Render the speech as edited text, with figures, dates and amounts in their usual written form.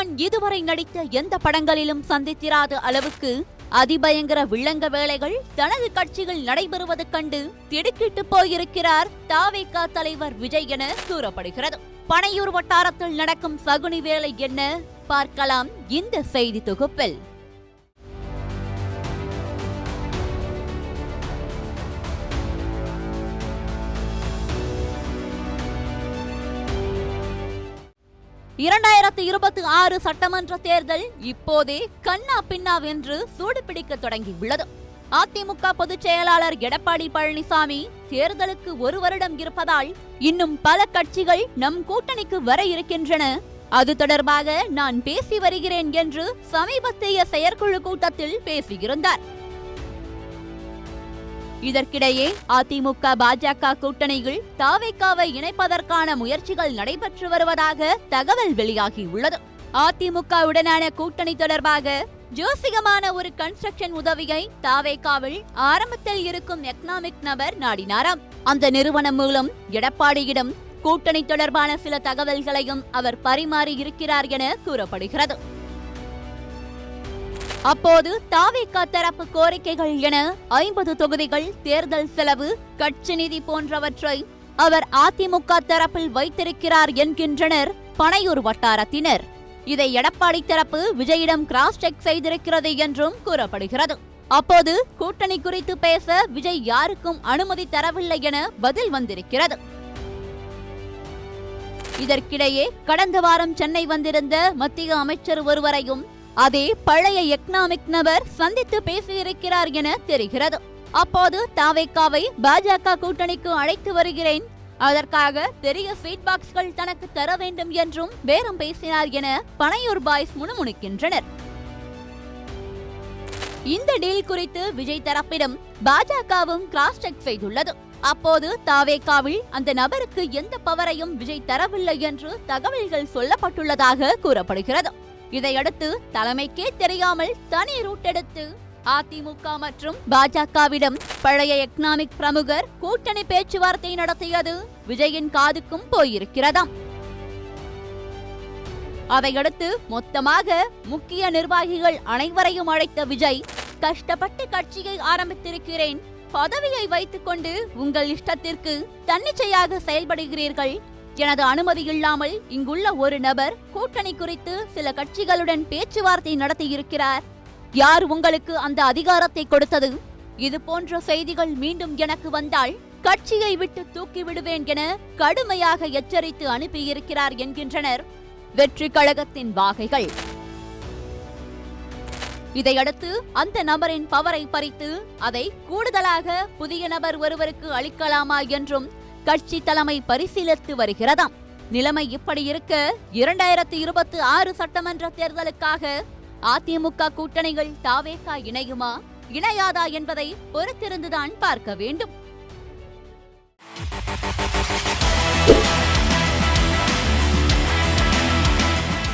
சல்மான் இதுவரை நடித்த எந்த படங்களிலும் சந்தித்திராத அளவுக்கு அதிபயங்கர வில்லங்க வேலைகள் தனது கட்சியில் நடைபெறுவது கண்டு திடுக்கிட்டு போயிருக்கிறார் தவேகா தலைவர் விஜய் என கூறப்படுகிறது. பனையூர் வட்டாரத்தில் நடக்கும் சகுனி வேலை என்ன பார்க்கலாம் இந்த செய்தி தொகுப்பில். (2026) சட்டமன்ற தேர்தல் இப்போதே கண்ணா பின்னாவென்று சூடுபிடிக்க தொடங்கியுள்ளது. அதிமுக பொதுச் செயலாளர் எடப்பாடி பழனிசாமி தேர்தலுக்கு 1 வருடம் இருப்பதால் இன்னும் பல கட்சிகள் நம் கூட்டணிக்கு வர இருக்கின்றன, அது தொடர்பாக நான் பேசி வருகிறேன் என்று சமீபத்திய செயற்குழு கூட்டத்தில் பேசியிருந்தார். இதற்கிடையே அதிமுக பாஜக கூட்டணியில் தவேகாவை இணைப்பதற்கான முயற்சிகள் நடைபெற்று வருவதாக தகவல் வெளியாகியுள்ளது. அதிமுகவுடனான கூட்டணி தொடர்பாக ஜோசிகமான ஒரு கன்ஸ்ட்ரக்ஷன் உதவியை தவேகாவில் ஆரம்பத்தில் இருக்கும் எக்கனாமிக் நபர் நாடினாராம். அந்த நிறுவனம் மூலம் எடப்பாடியிடம் கூட்டணி தொடர்பான சில தகவல்களையும் அவர் பரிமாறி இருக்கிறார் என கூறப்படுகிறது. அப்போது தவேகா தரப்பு கோரிக்கைகள் என 50 தொகுதிகள், தேர்தல் செலவு, கட்சி நிதி போன்றவற்றை அவர் அதிமுக தரப்பில் வைத்திருக்கிறார் என்கின்றனர் பனையூர் வட்டாரத்தினர். இதை எடப்பாடி தரப்பு விஜயிடம் கிராஸ் செக் செய்திருக்கிறது என்றும் கூறப்படுகிறது. அப்போது கூட்டணி குறித்து பேச விஜய் யாருக்கும் அனுமதி தரவில்லை என பதில் வந்திருக்கிறது. இதற்கிடையே கடந்த வாரம் சென்னை வந்திருந்த மத்திய அமைச்சர் ஒருவரையும் அதே பழைய எக்கனாமிக் நபர் சந்தித்து பேசியிருக்கிறார் என தெரிகிறது. அப்போது தவேகாவை பாஜக கூட்டணிக்கு அழைத்து வருகிறேன், அதற்காக பெரிய ஸ்வீட் பாக்ஸ்கள் தனக்கு தர வேண்டும் என்றும் பேரம் பேசினார் என பனையூர் பாய்ஸ் முணுமுணுக்கின்றனர். இந்த டீல் குறித்து விஜய் தரப்பிடம் பாஜகவும் கிராஸ் செக் செய்துள்ளது. அப்போது தவேகாவில் அந்த நபருக்கு எந்த பவரையும் விஜய் தரவில்லை என்று தகவல்கள் சொல்லப்பட்டுள்ளதாக கூறப்படுகிறது. இதையடுத்து தலைமைக்கே தெரியாமல் தனி ரூட் எடுத்து அதிமுக மற்றும் பாஜகவிடம் பழைய எக்கனாமிக் பிரமுகர் கூட்டணி பேச்சுவார்த்தை நடத்தியது விஜயின் காதுக்கும் போயிருக்கிறதாம். அதையடுத்து மொத்தமாக முக்கிய நிர்வாகிகள் அனைவரையும் அழைத்த விஜய், கஷ்டப்பட்டு கட்சியை ஆரம்பித்திருக்கிறேன், பதவியை வைத்துக் கொண்டு உங்கள் இஷ்டத்திற்கு தன்னிச்சையாக செயல்படுகிறீர்கள், எனது அனுமதி இல்லாமல் இங்குள்ள ஒரு நபர் கூட்டணி குறித்து சில கட்சிகளுடன் பேச்சுவார்த்தை நடத்தியிருக்கிறார், யார் உங்களுக்கு அந்த அதிகாரத்தை கொடுத்தது? இது போன்ற செய்திகள் மீண்டும் எனக்கு வந்தால் கட்சியை விட்டு தூக்கி விடுவேன் என கடுமையாக எச்சரித்து அனுப்பியிருக்கிறார் என்கின்றனர் வெற்றி கழகத்தின் வாகைகள். இதையடுத்து அந்த நபரின் பவரை பறித்து அதை கூடுதலாக புதிய நபர் ஒருவருக்கு அளிக்கலாமா என்றும் கட்சி தலைமை பரிசீலித்து வருகிறதாம். நிலைமை இப்படி இருக்க 2026 சட்டமன்ற தேர்தலுக்காக அதிமுக கூட்டணிகள் தவேகா இணையுமா இணையாதா என்பதை பொறுத்திருந்துதான் பார்க்க வேண்டும்.